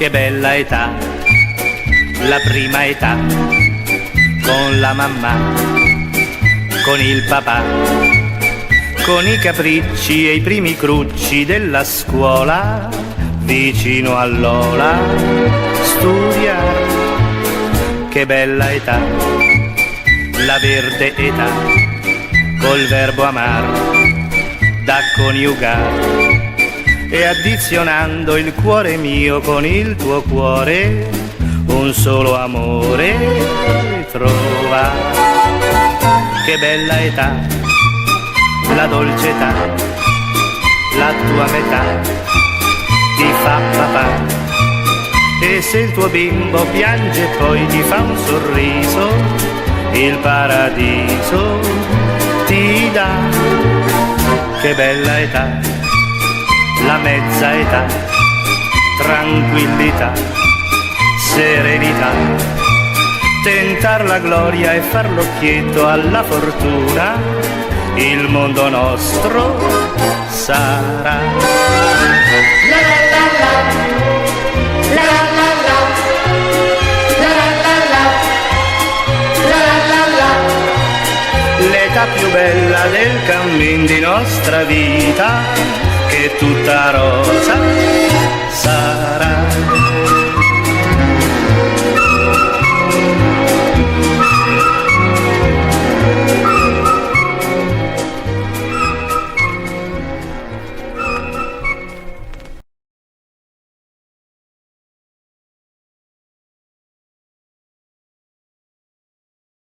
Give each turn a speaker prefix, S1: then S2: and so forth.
S1: che bella età, la prima età, con la mamma, con il papà, con i capricci e i primi crucci della scuola, vicino all'ola, studiare, che bella età, la verde età, col verbo amar, da coniugare, e addizionando il cuore mio con il tuo cuore, un solo amore trova. Che bella età, la dolce età, la tua metà ti fa papà, e se il tuo bimbo piange poi ti fa un sorriso, il paradiso ti dà. Che bella età, la mezza età, tranquillità, serenità, tentar la gloria e far l'occhietto alla fortuna, il mondo nostro sarà. La la la la, la la la, la la la, la la la, l'età più bella del cammin di nostra vita, che tutta rosa sarà.